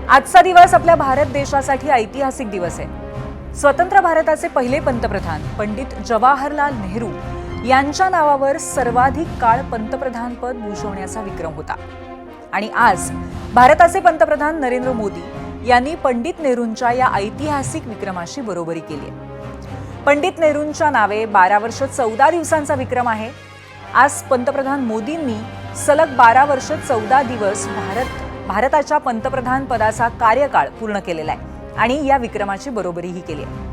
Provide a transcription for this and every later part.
आजचा दिवस आपल्या भारत देशासाठी ऐतिहासिक दिवस आहे। स्वतंत्र भारताचे पहिले पंतप्रधान पंडित जवाहरलाल नेहरू यांच्या नावावर सर्वाधिक काळ पंतप्रधानपद भूषवण्याचा विक्रम होता। आणि आज भारताचे पंतप्रधान नरेंद्र मोदी यांनी पंडित नेहरूंच्या या ऐतिहासिक विक्रमाशी बरोबरी केली आहे। पंडित नेहरूंच्या नावे 12 वर्ष 14 दिवसांचा विक्रम आहे। आज पंतप्रधान मोदींनी सलग 12 वर्ष 14 दिवस भारताच्या पंतप्रधान पदाचा कार्यकाळ पूर्ण केलेला आहे आणि या विक्रमाची बरोबरीही केली आहे।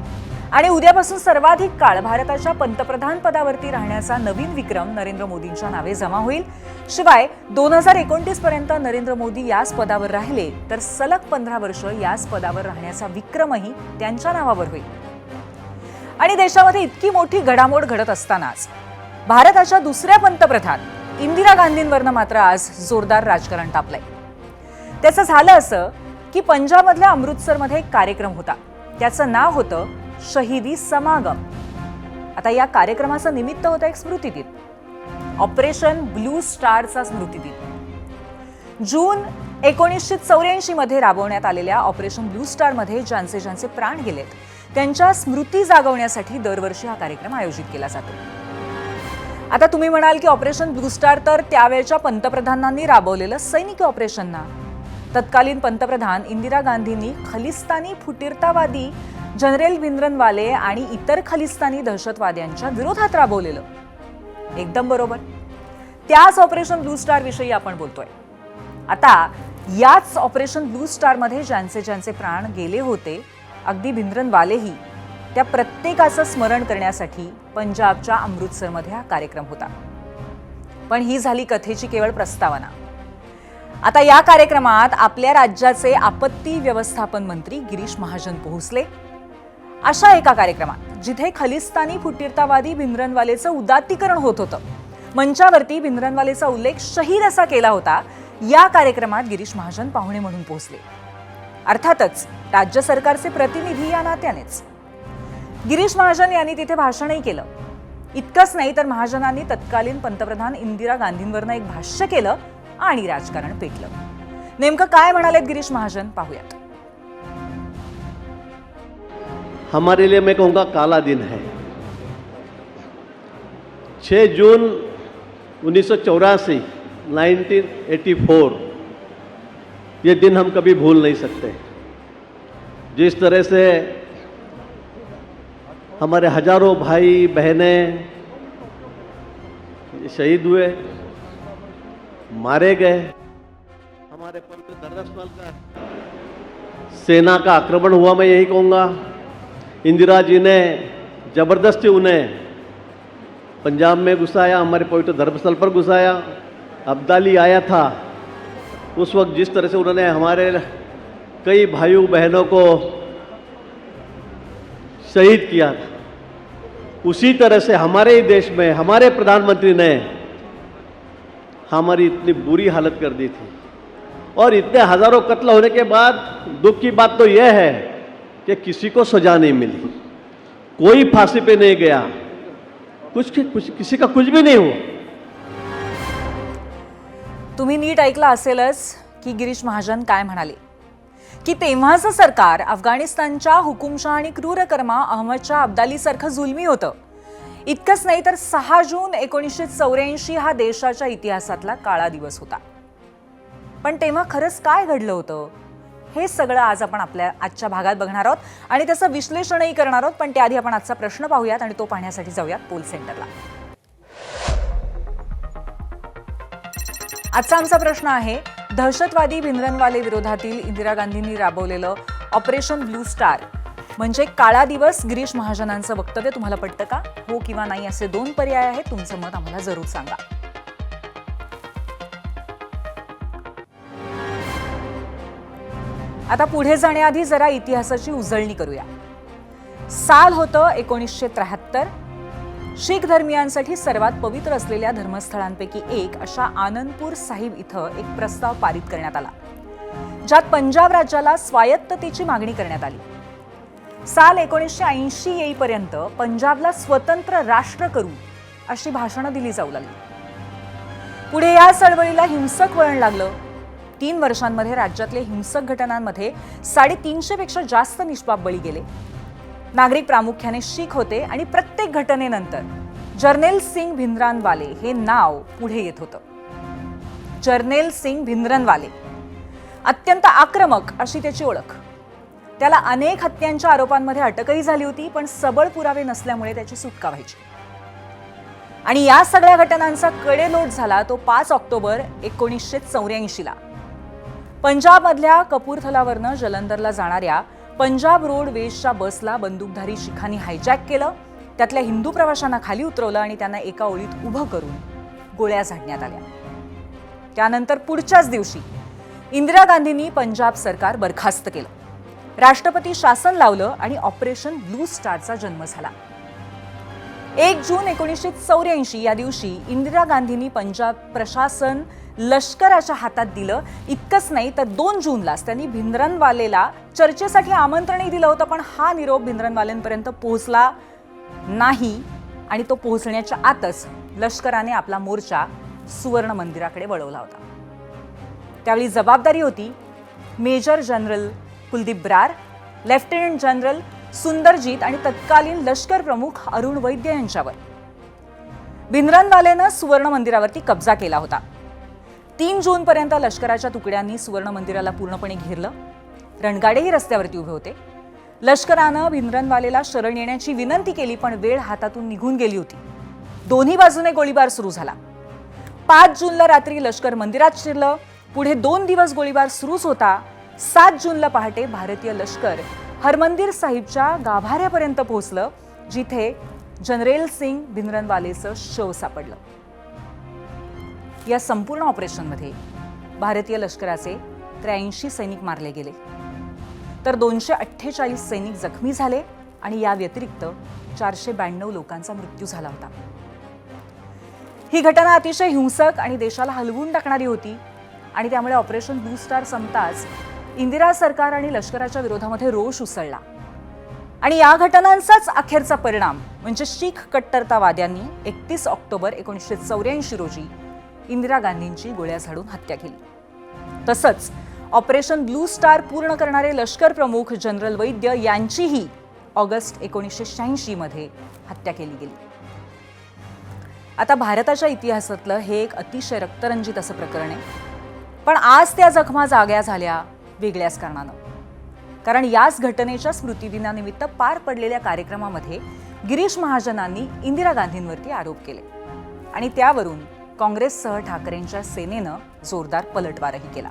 आणि उद्यापासून सर्वाधिक काळ भारताच्या पंतप्रधान पदावरती राहण्याचा नवीन विक्रम नरेंद्र मोदींच्या नावे जमा होईल। शिवाय 2029 पर्यंत नरेंद्र मोदी याच पदावर राहिले तर सलग 15 वर्ष याच पदावर राहण्याचा विक्रमही त्यांच्या नावावर होईल। आणि देशामध्ये इतकी मोठी घडामोड घडत असतानाच भारताच्या दुसऱ्या पंतप्रधान इंदिरा गांधींवरनं मात्र आज जोरदार राजकारण तापलंय। त्याचं झालं असं की पंजाबमधल्या अमृतसरमध्ये एक कार्यक्रम होता, त्याचं नाव होतं शहीदी समागम। आता या कार्यक्रमाचं निमित्त होतं एक स्मृतिदिन, ऑपरेशन ब्लू स्टारचा स्मृतिदिन। जून 1984 मध्ये राबवण्यात आलेल्या ऑपरेशन ब्लू स्टार मध्ये ज्यांचे प्राण गेलेत त्यांच्या स्मृती जागवण्यासाठी दरवर्षी हा कार्यक्रम आयोजित केला जातो। आता तुम्ही म्हणाल की ऑपरेशन ब्लू स्टार तर त्यावेळच्या पंतप्रधानांनी राबवलेलं सैनिकी ऑपरेशन ना। तत्कालीन पंतप्रधान इंदिरा गांधींनी खलिस्तानी फुटीरतावादी जनरल भिंद्रनवाले आणि इतर खलिस्तानी दहशतवाद्यांच्या विरोधात राबवलेलं। एकदम बरोबर, त्याच ऑपरेशन ब्लू स्टार विषयी आपण बोलतोय। आता याच ऑपरेशन ब्लू स्टार मध्ये ज्यांचे प्राण गेले होते, अगदी भिंद्रनवालेही, त्या प्रत्येकाचं स्मरण करण्यासाठी पंजाबच्या अमृतसरमध्ये हा कार्यक्रम होता। पण ही झाली कथेची केवळ प्रस्तावना। आता या कार्यक्रमात आपल्या राज्याचे आपत्ती व्यवस्थापन मंत्री गिरीश महाजन पोहोचले। अशा एका कार्यक्रमात जिथे खलिस्तानी फुटीरतावादी भिंद्रनवालेचं उदात्तीकरण होत होतं, मंचावरती भिंद्रनवालेचा उल्लेख शहीद असा केला होता, या कार्यक्रमात गिरीश महाजन पाहुणे म्हणून पोहोचले। अर्थातच राज्य सरकारचे प्रतिनिधी या नात्यानेच। गिरीश महाजन यांनी तिथे भाषणही केलं। इतकंच नाही तर महाजनांनी तत्कालीन पंतप्रधान इंदिरा गांधींवरनं एक भाष्य केलं आणि राजकारण पेटलं। नेमकं काय म्हणालेत गिरीश महाजन पाहूयात। हमारे लिए मैं कहूँगा काला दिन है। 6 जून 1984 1984 ये दिन हम कभी भूल नहीं सकते। जिस तरह से हमारे हजारों भाई बहनें शहीद हुए, मारे गए, हमारे पवित्र धर्मस्थल का सेना का आक्रमण हुआ, मैं यही कहूँगा। इंदिरा जी ने ज़बरदस्ती उन्हें पंजाब में घुसाया, हमारे पवित्र धर्मस्थल पर घुसाया। अब्दाली आया था, उस वक्त जिस तरह से उन्होंने हमारे कई भाइयों बहनों को शहीद किया था, उसी तरह से हमारे ही देश में हमारे प्रधानमंत्री ने हमारी इतनी बुरी हालत कर दी थी। और इतने हजारों कत्ल होने के बाद दुख की बात तो यह है कि किसी को सजा नहीं मिली, कोई फांसी पे नहीं गया, किसी का कुछ भी नहीं हुआ। तुम्ही नीट ऐकलं असेलच की गिरीश महाजन काय म्हणाले की तेव्हाचं सरकार अफगाणिस्तानच्या हुकुमशाह आणि क्रूरकर्मा अहमदशाह अब्दालीसारखं जुलमी होतं। इतकंच नाही तर 6 जून 1984 हा देशाच्या इतिहासातला काळा दिवस होता। पण तेव्हा खरंच काय घडलं होतं हे सगळं आज आपण आपल्या आजच्या भागात बघणार आहोत आणि त्याचं विश्लेषणही करणार आहोत। पण त्याआधी आपण आजचा प्रश्न पाहूयात आणि तो पाहण्यासाठी जाऊयात पोल सेंटरला। आजचा आमचा प्रश्न आहे, दहशतवादी भिंद्रनवाले विरोधातील इंदिरा गांधींनी राबवलेलं ऑपरेशन ब्लू स्टार म्हणजे काळा दिवस, गिरीश महाजनांचं वक्तव्य तुम्हाला पटतं का? हो किंवा नाही असे 2 पर्याय आहेत, तुमचं मत आम्हाला जरूर सांगा। आता पुढे जाण्याआधी जरा इतिहासाची उजळणी करूया। साल होतं 1973। शीख धर्मियांसाठी सर्वात पवित्र असलेल्या धर्मस्थळांपैकी एक अशा आनंदपूर साहिब इथं एक प्रस्ताव पारित करण्यात आला, ज्यात पंजाब राज्याला स्वायत्ततेची मागणी करण्यात आली। साल 1980 येईपर्यंत पंजाबला स्वतंत्र राष्ट्र करू अशी भाषणं दिली जाऊ लागली। पुढे या चळवळीला हिंसक वळण लागलं। 3 वर्षांमध्ये राज्यातल्या हिंसक घटनांमध्ये 350 पेक्षा जास्त निष्पाप बळी गेले. नागरिक प्रामुख्याने शीख होते आणि प्रत्येक घटनेनंतर जर्नेल सिंग भिंद्रनवाले हे नाव पुढे येत होतं. जर्नेल सिंग भिंद्रनवाले अत्यंत आक्रमक अशी त्याची ओळख. त्याला अनेक हत्यांच्या आरोपांमध्ये अटकही झाली होती, पण सबळ पुरावे नसल्यामुळे त्याची सुटका व्हायची. आणि या सगळ्या घटनांचा कडेलोट झाला तो 5 ऑक्टोबर 1984 ला. पंजाबमधल्या कपूरथलावरनं जलंधरला जाणाऱ्या पंजाब रोडवेजच्या बसला बंदूकधारी शिखांनी हायजॅक केलं. त्यातल्या हिंदू प्रवाशांना खाली उतरवलं आणि त्यांना एका ओळीत उभं करून गोळ्या झाडण्यात आल्या. त्यानंतर पुढच्याच दिवशी इंदिरा गांधींनी पंजाब सरकार बरखास्त केलं. राष्ट्रपती शासन लावलं आणि ऑपरेशन ब्लू स्टारचा जन्म झाला. 1 जून 1984 या दिवशी इंदिरा गांधींनी पंजाब प्रशासन लष्कराच्या हातात दिलं. इतकंच नाही तर 2 जूनलाच त्यांनी भिंद्रनवालेला चर्चेसाठी आमंत्रणही दिलं होतं, पण हा निरोप भिंद्रनवालेंपर्यंत पोहोचला नाही आणि तो पोहोचण्याच्या आतच लष्कराने आपला मोर्चा सुवर्ण मंदिराकडे वळवला होता. त्यावेळी जबाबदारी होती major general Kuldeep Brar, lieutenant general Sundarjit आणि तत्कालीन लष्कर प्रमुख अरुण वैद्य यांच्यावर. भिंद्रनवालेनं सुवर्ण मंदिरावरती कब्जा केला होता. 3 जूनपर्यंत लष्कराच्या तुकड्यांनी सुवर्ण मंदिराला पूर्णपणे घेरलं. रणगाडेही रस्त्यावरती उभे होते. लष्करानं भिंद्रनवालेला शरण येण्याची विनंती केली, पण वेळ हातातून निघून गेली होती. दोन्ही बाजूने गोळीबार सुरू झाला. 5 जूनला रात्री लष्कर मंदिरात शिरलं. पुढे 2 दिवस गोळीबार सुरूच होता. 7 जूनला पहाटे भारतीय लष्कर हरमंदिर साहिबच्या गाभाऱ्यापर्यंत पोहोचलं, जिथे जनरल सिंग भिंद्रनवालेचं शव सापडलं. या संपूर्ण ऑपरेशनमध्ये भारतीय लष्कराचे 83 सैनिक मारले गेले, तर 248 सैनिक जखमी झाले आणि या व्यतिरिक्त 492 लोकांचा मृत्यू झाला होता. ही घटना अतिशय हिंसक आणि देशाला हलवून टाकणारी होती आणि त्यामुळे ऑपरेशन ब्लू स्टार संपताच इंदिरा सरकार आणि लष्कराच्या विरोधामध्ये रोष उसळला. आणि या घटनांचाच अखेरचा परिणाम म्हणजे शीख कट्टरतावाद्यांनी 31 ऑक्टोबर 1984 रोजी इंदिरा गांधींची गोळ्या झाडून हत्या केली. तसंच ऑपरेशन ब्लू स्टार पूर्ण करणारे लष्कर प्रमुख जनरल वैद्य यांचीही ऑगस्ट 1986 मध्ये हत्या केली गेली. आता भारताच्या इतिहासातलं हे एक अतिशय रक्तरंजित असं प्रकरण आहे, पण आज त्या जखमा जाग्या झाल्या वेगळ्याच कारणानं. कारण याच घटनेच्या स्मृतिदिनानिमित्त पार पडलेल्या कार्यक्रमामध्ये गिरीश महाजनांनी इंदिरा गांधींवरती आरोप केले आणि त्यावरून काँग्रेससह ठाकरेंच्या सेनेनं जोरदार पलटवारही केला.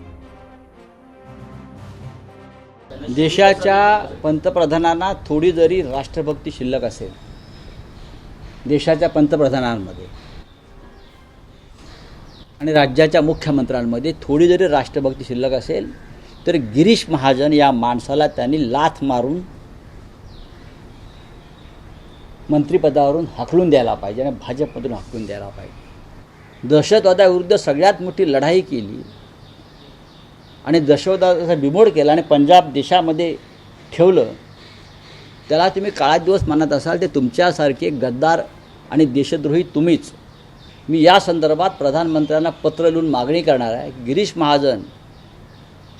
देशाच्या पंतप्रधानांना थोडी जरी राष्ट्रभक्ती शिल्लक असेल, देशाच्या पंतप्रधानांमध्ये आणि राज्याच्या मुख्यमंत्र्यांमध्ये थोडी जरी राष्ट्रभक्ती शिल्लक असेल, तर गिरीश महाजन या माणसाला त्यांनी लाथ मारून मंत्रिपदावरून हाकलून द्यायला पाहिजे आणि भाजपमधून हाकलून द्यायला पाहिजे. दहशतवादाविरुद्ध सगळ्यात मोठी लढाई केली आणि दहशतवादाचा बिमोड केला आणि पंजाब देशामध्ये ठेवलं. त्याला तुम्ही काळा दिवस मानत असाल, ते तुमच्यासारखे गद्दार आणि देशद्रोही तुम्हीच. मी या संदर्भात प्रधानमंत्र्यांना पत्र लिहून मागणी करणार आहे. गिरीश महाजन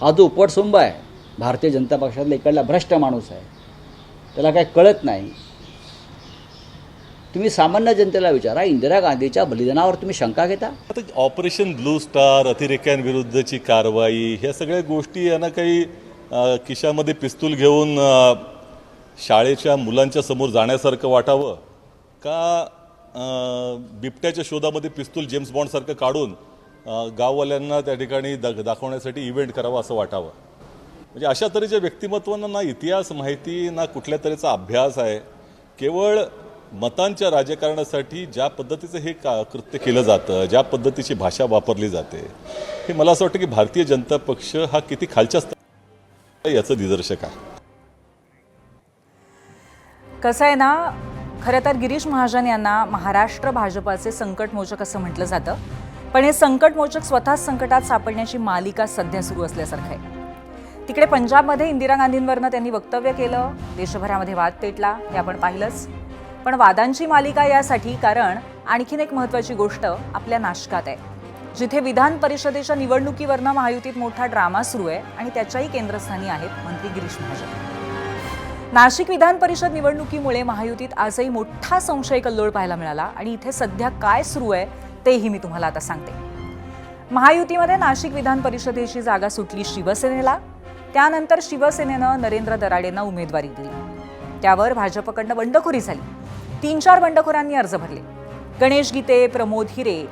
हा जो उपटसुंब आहे, भारतीय जनता पक्षातला इकडला भ्रष्ट माणूस आहे, त्याला काय कळत नाही. तुम्ही सामान्य जनतेला विचारा, इंदिरा गांधीच्या बलिदानावर तुम्ही शंका घेता? आता ऑपरेशन ब्लू स्टार, अतिरेक्यांविरुद्धची कारवाई, ह्या सगळ्या गोष्टी यांना काही खिशामध्ये पिस्तूल घेऊन शाळेच्या मुलांच्या समोर जाण्यासारखं वाटावं का बिबट्याच्या शोधामध्ये पिस्तूल जेम्स बॉन्डसारखं काढून गाववाल्यांना त्या ठिकाणी दाखवण्यासाठी इव्हेंट करावा असं वाटावं? म्हणजे अशा तऱ्हेच्या व्यक्तिमत्वांना ना इतिहास माहिती ना कुठल्या तऱ्हेचा अभ्यास आहे. केवळ मतांच्या राजकारणासाठी ज्या पद्धतीचं हे कृत्य केलं जातं, ज्या पद्धतीची भाषा वापरली जाते, हे मला असं वाटतं की भारतीय जनता पक्ष हा किती खालच्या स्तरावर याचं निदर्शक आहे. कसं आहे ना, खरं तर गिरीश महाजन यांना महाराष्ट्र भाजपाचे संकटमोचक असं म्हटलं जातं, पण हे संकटमोचक स्वतःच संकटात सापडण्याची मालिका सध्या सुरू असल्यासारखं आहे. तिकडे पंजाबमध्ये इंदिरा गांधींवरनं त्यांनी वक्तव्य केलं, देशभरामध्ये वाद पेटला, हे आपण पाहिलंच. पण वादांची मालिका यासाठी कारण आणखीन एक महत्त्वाची गोष्ट आपल्या नाशकात आहे. जिथे विधान परिषदेच्या निवडणुकीवरनं महायुतीत मोठा ड्रामा सुरू आहे आणि त्याच्याही केंद्रस्थानी आहेत मंत्री गिरीश महाजन. नाशिक विधान परिषद निवडणुकीमुळे महायुतीत आजही मोठा संशय कल्लोळ पाहायला मिळाला आणि इथे सध्या काय सुरू आहे तेही मी तुम्हाला आता सांगते. महायुतीमध्ये नाशिक विधान परिषदेची जागा सुटली शिवसेनेला. त्यानंतर शिवसेनेनं नरेंद्र दराडेंना उमेदवारी दिली. त्यावर भाजपकडनं बंडखोरी झाली. 3-4 बंडखोरांनी अर्ज भरले. गणेश गीते, प्रमोद हिरे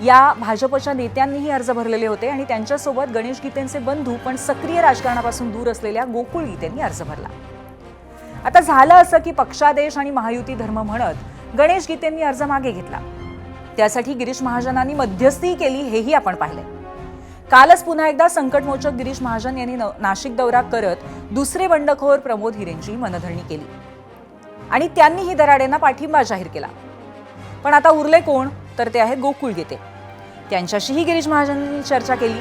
या भाजपच्या नेत्यांनीही अर्ज भरलेले होते आणि त्यांच्यासोबत गणेश गीतेंचे बंधू पण सक्रिय राजकारणापासून दूर असलेल्या गोकुळ गीतेंनी अर्ज भरला. आता झालं असं की पक्षादेश आणि महायुती धर्म म्हणत गणेश गीतेंनी अर्ज मागे घेतला. त्यासाठी गिरीश महाजनांनी मध्यस्थी केली हेही आपण पाहिलंय. कालच पुन्हा एकदा संकटमोचक गिरीश महाजन यांनी नाशिक दौरा करत दुसरे बंडखोर प्रमोद हिरेंची मनधरणी केली आणि त्यांनीही दराडेंना पाठिंबा जाहीर केला. पण आता उरले कोण तर ते आहेत गोकुळ गीते. त्यांच्याशीही गिरीश महाजनांनी चर्चा केली.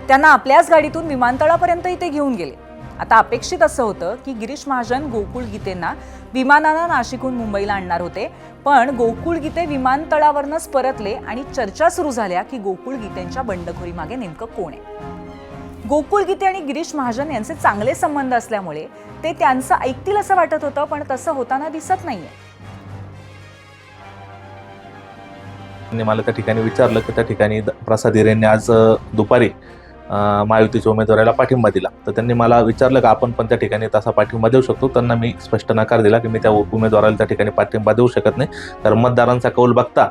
त्यांना आपल्याच गाडीतून विमानतळापर्यंत इथे घेऊन गेले. आता अपेक्षित असं होतं की गिरीश महाजन गोकुळ गीतेंना विमानानं नाशिकहून मुंबईला आणणार होते, पण गोकुळ गीते विमानतळावरनंच परतले आणि चर्चा सुरू झाल्या की गोकुळ गीतेंच्या बंडखोरी मागे नेमकं कोण आहे. गोकुळ गीते आणि गिरीश महाजन यांचे चांगले संबंध असल्यामुळे ते त्यांचं ऐकतील असं वाटत होतं, पण तसं होताना दिसत नाहीये. मला त्या ठिकाणी विचारलं की त्या ठिकाणी प्रसाद हिरेंनी आज दुपारी महायुतीच्या उमेदवाराला पाठिंबा दिला. तर त्यांनी मला विचारलं की आपण पण त्या ठिकाणी तसा पाठिंबा देऊ शकतो. त्यांना मी स्पष्ट नकार दिला की मी त्या उमेदवाराला त्या ठिकाणी पाठिंबा देऊ शकत नाही. तर मतदारांचा कौल बघता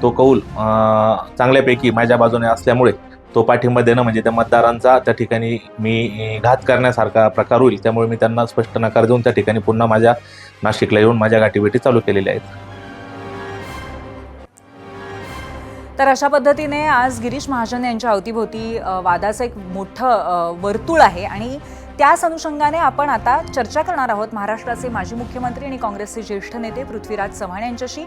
तो कौल चांगल्यापैकी माझ्या बाजूने असल्यामुळे तो पाठिंबा देणं म्हणजे त्या मतदारांचा त्या ठिकाणी मी घात करण्यासारखा प्रकार होईल. त्यामुळे मी त्यांना स्पष्ट नकार देऊन त्या ठिकाणी पुन्हा माझ्या नाशिकला येऊन माझ्या गाठीभेटी चालू केलेल्या आहेत. तर अशा पद्धतीने आज गिरीश महाजन यांच्या अवतीभोवती वादाचं एक मोठं वर्तुळ आहे आणि त्याच अनुषंगाने आपण आता चर्चा करणार आहोत महाराष्ट्राचे माजी मुख्यमंत्री आणि काँग्रेसचे ज्येष्ठ नेते पृथ्वीराज चव्हाण यांच्याशी,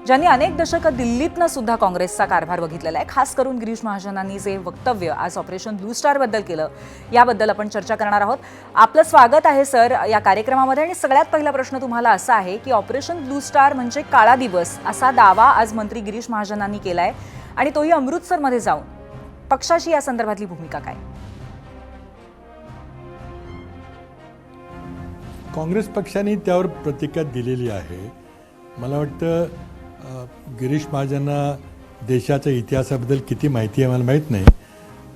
ज्यांनी अनेक दशकं दिल्लीतनं सुद्धा काँग्रेसचा कारभार बघितलेला आहे. खास करून गिरीश महाजनांनी जे वक्तव्य आज ऑपरेशन ब्लू स्टार बद्दल केलं याबद्दल आपण चर्चा करणार आहोत. आपलं स्वागत आहे सर या कार्यक्रमामध्ये. आणि सगळ्यात पहिला प्रश्न तुम्हाला असा आहे की ऑपरेशन ब्लू स्टार म्हणजे काळा दिवस असा दावा आज मंत्री गिरीश महाजनांनी केलाय आणि तोही अमृतसरमध्ये जाऊन. पक्षाची या संदर्भातली भूमिका काय? काँग्रेस पक्षाने त्यावर प्रतिक्रिया दिलेली आहे. मला वाटतं गिरीश महाजनांना देशाच्या इतिहासाबद्दल किती माहिती आहे मला माहीत नाही,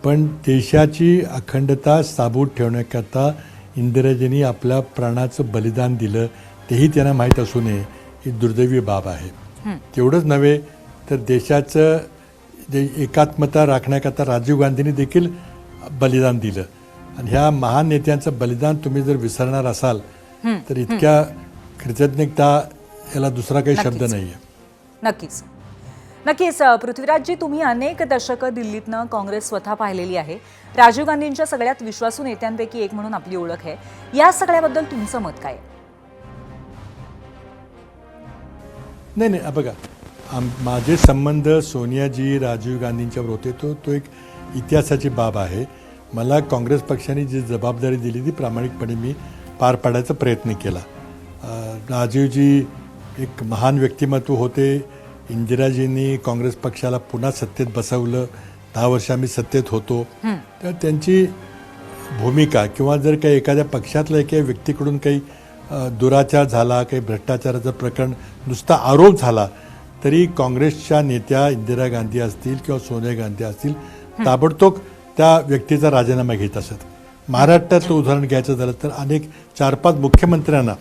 पण देशाची अखंडता साबूत ठेवण्याकरता इंदिराजींनी आपल्या प्राणाचं बलिदान दिलं तेही त्यांना माहीत असू नये ही दुर्दैवी बाब आहे. तेवढंच नव्हे तर देशाचं जे एकात्मता राखण्याकरता राजीव गांधींनी देखील बलिदान दिलं आणि ह्या महान नेत्यांचं बलिदान तुम्ही जर विसरणार असाल तर इतक्या कृतज्ञता याला दुसरा काही शब्द नाही आहे. नक्कीच नक्कीच पृथ्वीराजजी, तुम्ही अनेक दशकं दिल्लीतनं काँग्रेस स्वतः पाहिलेली आहे. राजीव गांधींच्या सगळ्यात विश्वासू नेत्यांपैकी एक म्हणून आपली ओळख आहे. या सगळ्याबद्दल तुमचं मत काय? नाही बघा, माझे संबंध सोनियाजी राजीव गांधींच्यावर होते तो एक इतिहासाची बाब आहे. मला काँग्रेस पक्षाने जी जबाबदारी दिली ती प्रामाणिकपणे मी पार पाडायचा प्रयत्न केला. राजीवजी एक महान व्यक्तिमत्व होते. इंदिराजींनी काँग्रेस पक्षाला पुन्हा सत्तेत बसवलं. 10 वर्ष आम्ही सत्तेत होतो. तर त्यांची भूमिका किंवा जर काही एखाद्या पक्षातल्या एका व्यक्तीकडून काही दुराचार झाला, काही भ्रष्टाचाराचं प्रकरण नुसता आरोप झाला तरी काँग्रेसच्या नेत्या इंदिरा गांधी असतील किंवा सोनिया गांधी असतील ताबडतोब त्या व्यक्तीचा राजीनामा घेत असत. महाराष्ट्रातलं उदाहरण घ्यायचं झालं तर अनेक 4-5 मुख्यमंत्र्यांना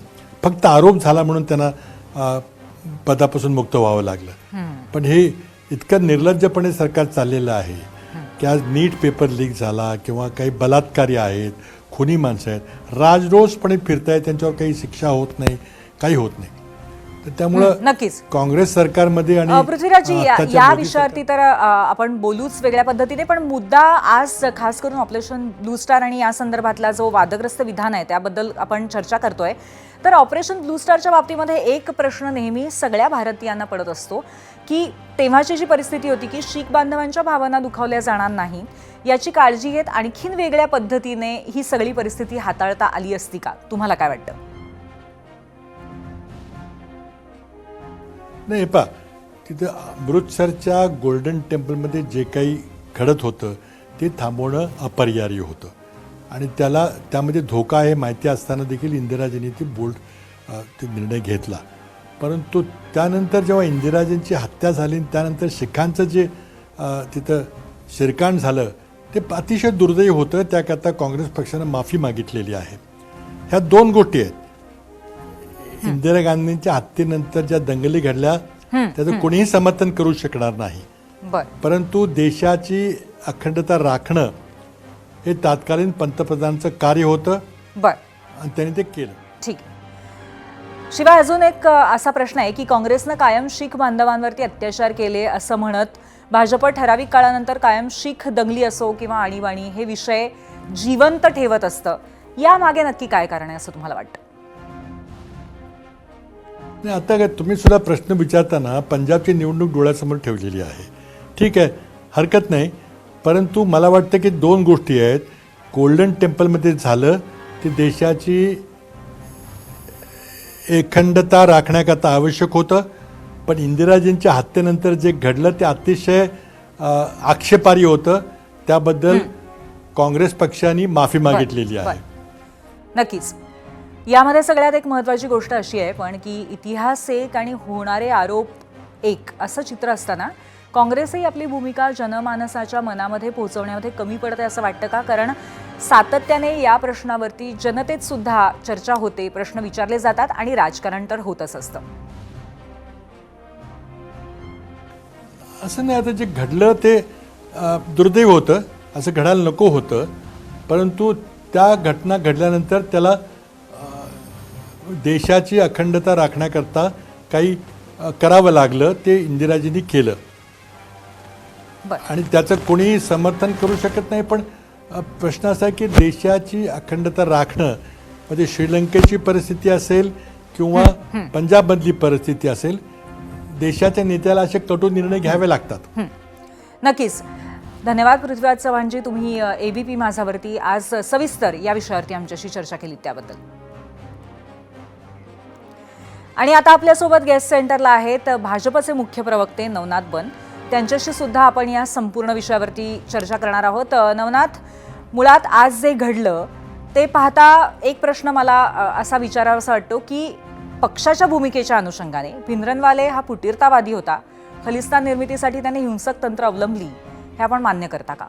फक्त आरोप झाला म्हणून त्यांना पदापासून मुक्त व्हावं लागलं. पण हे इतकं निर्लज्जपणे सरकार चाललेलं आहे की आज नीट पेपर लीक झाला किंवा काही बलात्कारी आहेत, खुनी माणसं आहेत, राजरोसपणे फिरतायत, त्यांच्यावर काही शिक्षा होत नाही, काही होत नाही. तर त्यामुळं नक्कीच काँग्रेस सरकारमध्ये आणि पृथ्वीराजजी या विषयावरती तर आपण बोलूच वेगळ्या पद्धतीने, पण मुद्दा आज खास करून ऑपरेशन ब्लू स्टार आणि या संदर्भातला जो वादग्रस्त विधान आहे त्याबद्दल आपण चर्चा करतोय. तर ऑपरेशन ब्लू स्टारच्या बाबतीमध्ये एक प्रश्न नेहमी सगळ्या भारतीयांना पडत असतो की तेव्हाची जी परिस्थिती होती की शीख बांधवांच्या भावना दुखावल्या जाणार नाही याची काळजी घेत आणखीन वेगळ्या पद्धतीने ही सगळी परिस्थिती हाताळता आली असती का? तुम्हाला काय वाटतं? नाही तिथे अमृतसरच्या गोल्डन टेम्पलमध्ये जे काही घडत होतं ते थांबवणं अपरिहार्य होतं आणि त्यामध्ये धोका आहे माहिती असताना देखील इंदिराजींनी ते निर्णय घेतला. परंतु त्यानंतर जेव्हा इंदिराजींची हत्या झाली त्यानंतर शिखांचं जे तिथं शिरकाण झालं ते अतिशय दुर्दैवी होतं. त्याकरता काँग्रेस पक्षानं माफी मागितलेली आहे. ह्या 2 गोष्टी आहेत. इंदिरा गांधींच्या हत्येनंतर ज्या दंगली घडल्या त्याचं कोणीही समर्थन करू शकणार नाही. परंतु देशाची अखंडता राखणं हे तत्कालीन पंतप्रधानांचं कार्य होतं आणि त्यांनी ते केलं. ठीक. शिवाय अजून एक असा प्रश्न आहे की काँग्रेसनं कायम शीख बांधवांवरती अत्याचार केले असं म्हणत भाजप ठराविक काळानंतर कायम शीख दंगली असो किंवा आणीबाणी हे विषय जिवंत ठेवत असतं. यामागे नक्की काय कारण आहे असं तुम्हाला वाटतं? नाही, आता काय तुम्ही सुद्धा प्रश्न विचारताना पंजाबची निवडणूक डोळ्यासमोर ठेवलेली आहे. ठीक आहे, हरकत नाही. परंतु मला वाटतं की 2 गोष्टी आहेत. गोल्डन टेम्पलमध्ये झालं ते देशाची अखंडता राखण्याकरता आवश्यक होतं. पण इंदिराजींच्या हत्येनंतर जे घडलं ते अतिशय आक्षेपार्ह होतं. त्याबद्दल काँग्रेस पक्षाने माफी मागितलेली आहे. नक्कीच. यामध्ये सगळ्यात एक महत्त्वाची गोष्ट अशी आहे पण की इतिहास एक आणि होणारे आरोप एक असं चित्र असताना काँग्रेसही आपली भूमिका जनमानसाच्या मनामध्ये पोहोचवण्यामध्ये कमी पडते असं वाटतं का? कारण सातत्याने या प्रश्नावरती जनतेत सुद्धा चर्चा होते, प्रश्न विचारले जातात आणि राजकारण तर होतच असतं. असं नाही, आता जे घडलं ते दुर्दैव होतं, असं घडायला नको होतं. परंतु त्या घटना घडल्यानंतर त्याला देशाची अखंडता राखण्याकरता काही करावं लागलं. ते इंदिराजींनी केलं आणि त्याचं कोणीही समर्थन करू शकत नाही. पण प्रश्न असा आहे की देशाची अखंडता राखणं म्हणजे श्रीलंकेची परिस्थिती असेल किंवा पंजाबमधली परिस्थिती असेल, देशाच्या नेत्याला असे कटू निर्णय घ्यावे लागतात. नक्कीच. धन्यवाद पृथ्वीराज चव्हाणजी, तुम्ही ABP माझावरती आज सविस्तर या विषयावरती आमच्याशी चर्चा केली त्याबद्दल. आणि आता आपल्यासोबत गेस्ट सेंटरला आहेत भाजपचे मुख्य प्रवक्ते नवनाथ बन. त्यांच्याशी सुद्धा आपण या संपूर्ण विषयावरती चर्चा करणार आहोत. नवनाथ, मुळात आज जे घडलं ते पाहता एक प्रश्न मला असा विचारावासा वाटतो की पक्षाच्या भूमिकेच्या अनुषंगाने भिंद्रनवाले हा फुटीरतावादी होता, खलिस्तान निर्मितीसाठी त्याने हिंसक तंत्र अवलंबली, हे आपण मान्य करता का?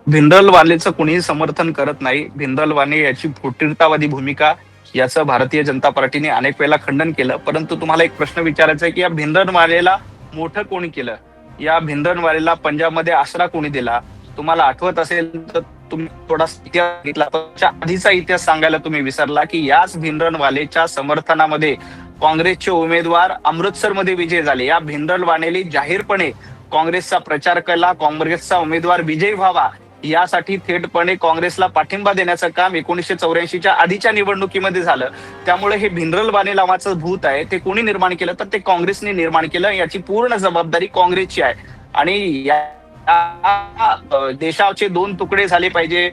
भिंद्रनवालेचं कुणीही समर्थन करत नाही. भिंद्रनवाले याची फुटीरतावादी भूमिका याचं भारतीय जनता पार्टीने अनेक वेळेला खंडन केलं. परंतु तुम्हाला एक प्रश्न विचारायचा आहे की या भिंद्रनवालेला मोठं कोणी केलं? या भिंद्रनवालेला पंजाबमध्ये आसरा कोणी दिला? तुम्हाला आठवत असेल तर तुम्ही थोडासा इतिहास घेतला, त्याच्या आधीचा इतिहास सांगायला तुम्ही विसरला की याच भिंद्रनवालेच्या समर्थनामध्ये काँग्रेसचे उमेदवार अमृतसरमध्ये विजय झाले. या भिंद्रनवालेने जाहीरपणे काँग्रेसचा प्रचार केला, काँग्रेसचा उमेदवार विजयी व्हावा यासाठी थेटपणे काँग्रेसला पाठिंबा देण्याचं काम 1984च्या आधीच्या निवडणुकीमध्ये झालं. त्यामुळे हे भिंद्रनवाले नावाचं भूत आहे ते कोणी निर्माण केलं तर ते काँग्रेसने निर्माण केलं. याची पूर्ण जबाबदारी काँग्रेसची आहे. आणि या देशाचे 2 तुकडे झाले पाहिजे,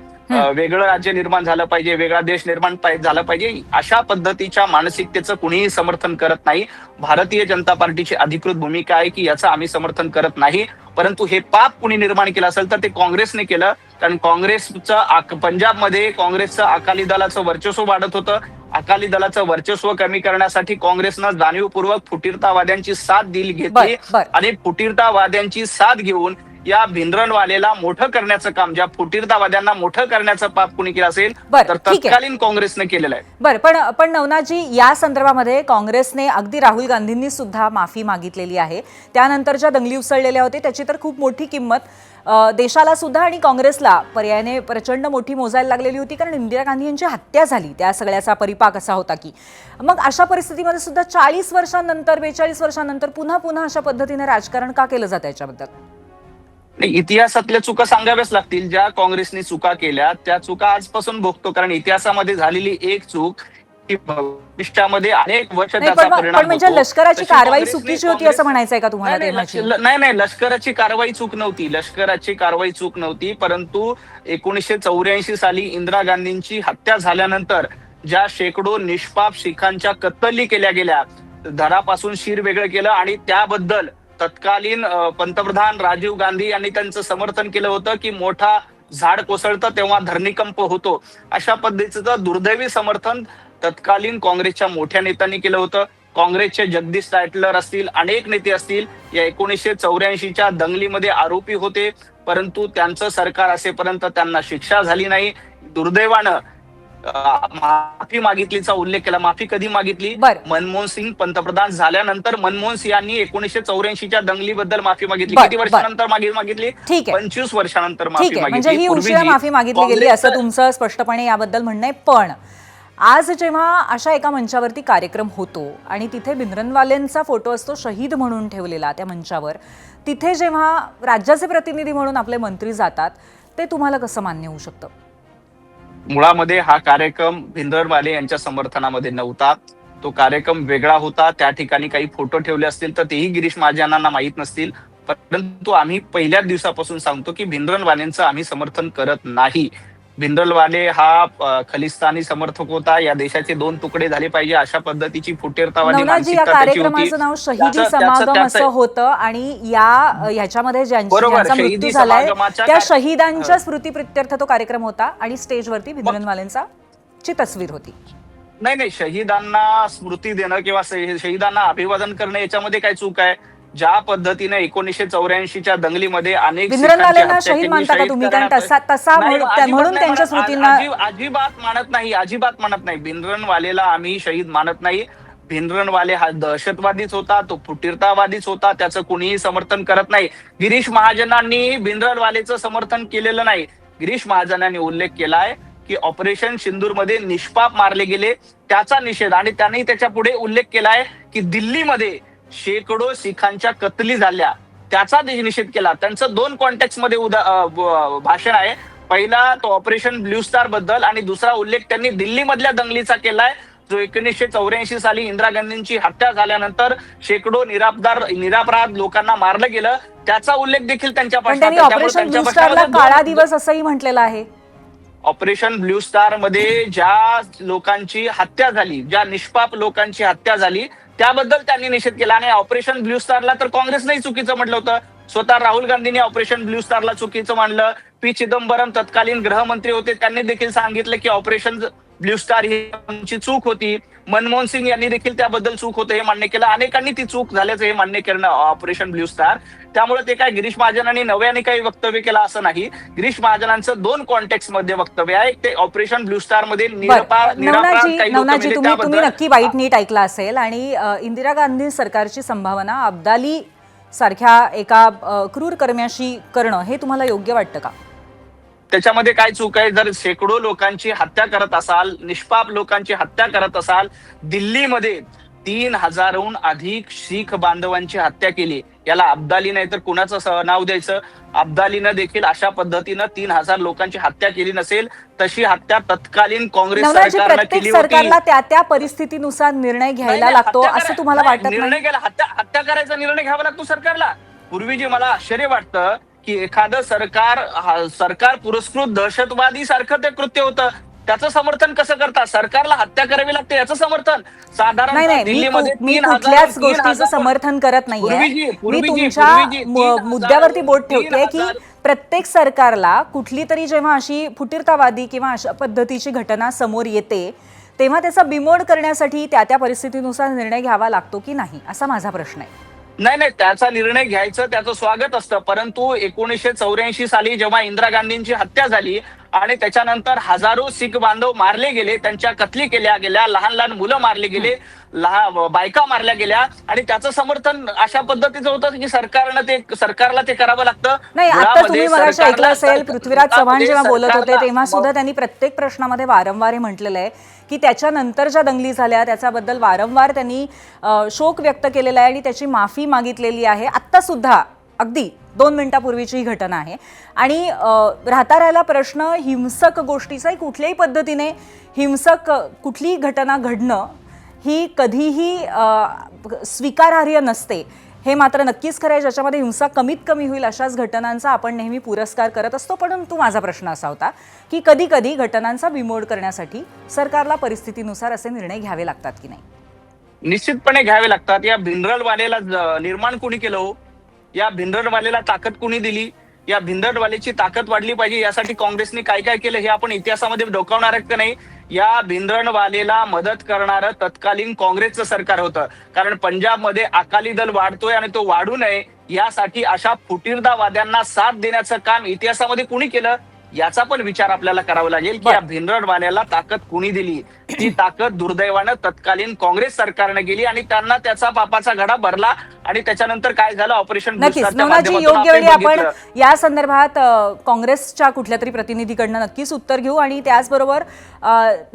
वेगळं राज्य निर्माण झालं पाहिजे, वेगळा देश निर्माण झाला पाहिजे, अशा पद्धतीच्या मानसिकतेचं कुणीही समर्थन करत नाही. भारतीय जनता पार्टीची अधिकृत भूमिका आहे की याचं आम्ही समर्थन करत नाही. परंतु हे पाप कुणी निर्माण केलं असेल तर ते काँग्रेसने केलं. कारण काँग्रेसचं पंजाबमध्ये काँग्रेसचं अकाली दलाचं वर्चस्व वाढत होतं. अकाली दलाचं वर्चस्व कमी करण्यासाठी काँग्रेसनं जाणीवपूर्वक फुटीरतावाद्यांची साथ घेतली आणि फुटीरतावाद्यांची साथ घेऊन या भिंद्रनवालेला मोठं करण्याचं काम, ज्या फुटीरतावाद्यांना मोठं करण्याचं पाप कुणी केलं असेल तर तत्कालीन काँग्रेसने केलेलं आहे. बरं, पण नवनाथजी, या संदर्भामध्ये काँग्रेसने अगदी राहुल गांधींनी सुद्धा माफी मागितलेली आहे. त्यानंतर ज्या दंगली उसळलेल्या होत्या त्याची तर खूप मोठी किंमत देशाला सुद्धा आणि काँग्रेसला पर्यायाने प्रचंड मोठी मोजायला लागलेली होती. कारण इंदिरा गांधी यांची हत्या झाली, त्या सगळ्याचा परिपाक असा होता की मग अशा परिस्थितीमध्ये सुद्धा 40 वर्षांनंतर 42 वर्षांनंतर पुन्हा अशा पद्धतीने राजकारण का केलं जातं याच्याबद्दल? नाही, इतिहासातल्या चुका सांगाव्याच लागतील. ज्या काँग्रेसने चुका केल्या त्या चुका आजपासून भोगतो. कारण इतिहासामध्ये झालेली एक चूक ही भविष्यामध्ये अनेक वर्ष त्याचा परिणाम म्हणजे लष्कराची कारवाई चुकीची होती असं म्हणायचंय का तुम्हाला? नाही, लष्कराची कारवाई चूक नव्हती. लष्कराची कारवाई चूक नव्हती. परंतु 1984 साली इंदिरा गांधींची हत्या झाल्यानंतर ज्या शेकडो निष्पाप शिखांच्या कत्तली केल्या गेल्या, धरापासून शिर वेगळं केलं आणि त्याबद्दल तत्कालीन पंतप्रधान राजीव गांधी यांनी त्यांचं समर्थन केलं होतं की मोठा झाड कोसळतं तेव्हा धरणीकंप होतो, अशा पद्धतीचं दुर्दैवी समर्थन तत्कालीन काँग्रेसच्या मोठ्या नेत्यांनी केलं होतं. काँग्रेसचे जगदीश टायटलर असतील, अनेक नेते असतील, या 1984च्या दंगलीमध्ये आरोपी होते, परंतु त्यांचं सरकार असेपर्यंत त्यांना शिक्षा झाली नाही. दुर्दैवानं माफी मागितलीचा उल्लेख केला. माफी कधी मागितली? बरं. मनमोहन सिंग पंतप्रधान झाल्यानंतर मनमोहन सिंग यांनी 1984च्या दंगलीबद्दल माफी मागितली. बरं, किती वर्षानंतर मागितली? ठीक आहे. 25 वर्षानंतर ठीक माफी आहे, म्हणजे मागितली. ही उशिरा माफी मागितली गेली असं तुमचं स्पष्टपणे याबद्दल म्हणणं आहे. पण आज जेव्हा अशा एका मंचावरती कार्यक्रम होतो आणि तिथे भिंद्रनवालेंचा फोटो असतो शहीद म्हणून ठेवलेला त्या मंचावर, तिथे जेव्हा राज्याचे प्रतिनिधी म्हणून आपले मंत्री जातात, ते तुम्हाला कसं मान्य होऊ शकतं? मुळामध्ये हा कार्यक्रम भिंद्रनवाले यांच्या समर्थनामध्ये नव्हता. तो कार्यक्रम वेगळा होता. त्या ठिकाणी काही फोटो ठेवले असतील तर तेही गिरीश महाजनांना माहीत नसतील, परंतु आम्ही पहिल्याच दिवसापासून सांगतो की भिंद्रनवालेंचं आम्ही समर्थन करत नाही. भिंद्रनवाले हा खलिस्तानी समर्थक होता. या देशाचे 2 तुकडे झाले पाहिजे अशा पद्धतीची फुटीरतावादी नवनाथजी, या मानसिकता त्याची होती. कार्यक्रमाचं नाव शहीदी समागम असं होतं आणि ह्याच्यामध्ये ज्यांचा शहीदी मृत्यू झालाय समागमाच्या त्या शहीदांच्या स्मृतीप्रित्यर्थ तो कार्यक्रम होता आणि स्टेजवरती भिंद्रनवालेंचा ची तस्वीर होती. नाही, शहीदांना स्मृती देणं किंवा शहीदांना अभिवादन करणं याच्यामध्ये काय चूक आहे? ज्या पद्धतीने 1984च्या दंगलीमध्ये अनेक भिंद्रनवालेंना शहीद मानता का तुम्ही? कारण तसा म्हणून त्यांच्या स्मृतींना अजिबात मानत नाही. भिंद्रनवालेला आम्ही शहीद मानत नाही. भिंद्रनवाले हा दहशतवादीच होता, तो फुटीरतावादीच होता, त्याचं कुणीही समर्थन करत नाही. गिरीश महाजनांनी भिंद्रनवालेचं समर्थन केलेलं नाही. गिरीश महाजनांनी उल्लेख केलाय की ऑपरेशन सिंदूरमध्ये निष्पाप मारले गेले, त्याचा निषेध, आणि त्यांनी त्याच्या पुढे उल्लेख केलाय की दिल्लीमध्ये शेकडो शिखांच्या कत्तली झाल्या, त्याचा निषेध केला. त्यांचं 2 कॉन्टेक्स्ट मध्ये भाषण आहे. पहिला तो ऑपरेशन ब्ल्यू स्टार बद्दल आणि दुसरा उल्लेख त्यांनी दिल्ली मधल्या दंगलीचा केलाय, जो 1984 साली इंदिरा गांधींची हत्या झाल्यानंतर शेकडो निरापराध लोकांना मारलं गेलं, त्याचा उल्लेख देखील त्यांच्या ऑपरेशन ब्ल्यू स्टारला काळा दिवस असंही म्हटलेलं आहे. ऑपरेशन ब्ल्यू स्टार मध्ये ज्या लोकांची हत्या झाली, ज्या निष्पाप लोकांची हत्या झाली, त्याबद्दल त्यांनी निषेध केला. आणि ऑपरेशन ब्ल्यू स्टारला तर काँग्रेसनेही चुकीचं म्हटलं होतं. स्वतः राहुल गांधींनी ऑपरेशन ब्ल्यू स्टारला चुकीचं मानलं. पी चिदंबरम तत्कालीन गृहमंत्री होते, त्यांनी देखील सांगितलं की ऑपरेशन ब्ल्यू स्टार ही आमची चूक होती. मनमोहन सिंग यांनी देखील त्याबद्दल चूक होतं हे मान्य केलं. अनेकांनी ती चूक झाल्याचं हे मान्य केलं ऑपरेशन ब्ल्यू स्टार. त्यामुळे ते काय गिरीश महाजनांनी नव्याने काही वक्तव्य केलं असं नाही. गिरीश महाजनांचं 2 कॉन्टेक्स्ट मध्ये वक्तव्य आहे. ते ऑपरेशन ब्ल्यू स्टार मध्ये नवनाथजी, तुम्ही नक्की वाईट नीट ऐकला असेल आणि इंदिरा गांधी सरकारची संभावना अब्दाली सारख्या एका क्रूर कर्म्याशी करणं हे तुम्हाला योग्य वाटतं का? त्याच्यामध्ये काय चूक आहे? जर शेकडो लोकांची हत्या करत असाल, निष्पाप लोकांची हत्या करत असाल, दिल्लीमध्ये 3000हून अधिक शीख बांधवांची हत्या केली, याला अब्दाली नाही तर कुणाचं नाव द्यायचं? अब्दालीनं देखील अशा पद्धतीनं 3000 लोकांची हत्या केली नसेल. तशी हत्या तत्कालीन काँग्रेस सरकारनं केली होती. सरकारला त्या परिस्थितीनुसार निर्णय घ्यायला लागतो असं तुम्हाला वाटत नाही? निर्णय घ्यायला, हत्या करायचा निर्णय घ्यावा लागतो सरकारला. पूर्वी मला आश्चर्य वाटतं की एखादं सरकार पुरस्कृत दहशतवादी सारखं ते कृत्य होतं, त्याचं समर्थन कसं करता? सरकारला हत्या करावी लागते याचं समर्थन? साधारण दिल्लीमध्ये मी कुठल्याच गोष्टीचं समर्थन करत नाहीये. मी तुमच्या मुद्द्यावरती बोट ठेवते की प्रत्येक सरकारला कुठली तरी जेव्हा अशी फुटीरतावादी किंवा अशा पद्धतीची घटना समोर येते तेव्हा त्याचा बिमोड करण्यासाठी त्या परिस्थितीनुसार निर्णय घ्यावा लागतो की नाही, असा माझा प्रश्न आहे. नाही, त्याचा निर्णय घ्यायचं, त्याचं स्वागत असतं. परंतु 1984 साली जेव्हा इंदिरा गांधींची हत्या झाली आणि त्याच्यानंतर हजारो शीख बांधव मारले गेले, त्यांच्या कत्तली केल्या गेल्या, लहान मुलं मारले गेले, बायका मारल्या गेल्या, आणि त्याचं समर्थन अशा पद्धतीचं होतं की सरकारला ते करावं लागतं. नाही, आता तुम्ही मगाशी ऐकलं असेल पृथ्वीराज चव्हाण जेव्हा बोलत होते तेव्हा सुद्धा त्यांनी प्रत्येक प्रश्नामध्ये वारंवार हे म्हटलेलं आहे की त्याच्यानंतर ज्या दंगली झाल्या त्याच्याबद्दल वारंवार त्यांनी शोक व्यक्त केलेला आहे आणि त्याची माफी मागितलेली आहे. आत्ता सुद्धा अगदी 2 मिनिटापूर्वीची ही घटना आहे आणि राहता राहिला प्रश्न हिंसक गोष्टीचा. कुठल्याही पद्धतीने हिंसक कुठलीही घटना घडणं ही कधीही स्वीकारार्ह नसते, हे मात्र नक्कीच खरं आहे. ज्याच्यामध्ये हिंसा कमीत कमी होईल अशाच घटनांचा आपण नेहमी पुरस्कार करत असतो. परंतु माझा प्रश्न असा होता की कधी कधी घटनांचा बिमोड करण्यासाठी सरकारला परिस्थितीनुसार असे निर्णय घ्यावे लागतात की नाही? निश्चितपणे घ्यावे लागतात. या भिंद्रनवालेला निर्माण कोणी केलं हो? या भिंडरवालेला ताकद कुणी दिली, या भिंडरवालेची ताकद वाढली पाहिजे यासाठी काँग्रेसने काय काय केलं हे आपण इतिहासामध्ये डोकावणार आहेत का नाही? या भिंडरवालेला मदत करणारं तत्कालीन काँग्रेसचं सरकार होतं, कारण पंजाबमध्ये अकाली दल वाढतोय आणि तो वाढू नये यासाठी अशा फुटीरतावाद्यांना साथ देण्याचं काम इतिहासामध्ये कुणी केलं याचा पण विचार आपल्याला करावा लागेल की या भिंडरवाल्याला ताकद कुणी दिली. ती ताकद दुर्दैवानं तत्कालीन काँग्रेस सरकारने गेली आणि त्यांना त्याचा पापाचा घडा भरला आणि त्याच्यानंतर काय झालं, ऑपरेशन नक्कीच नवनाथजी, योग्य वेळी आपण या संदर्भात काँग्रेसच्या कुठल्या तरी प्रतिनिधीकडनं नक्कीच उत्तर घेऊ आणि त्याचबरोबर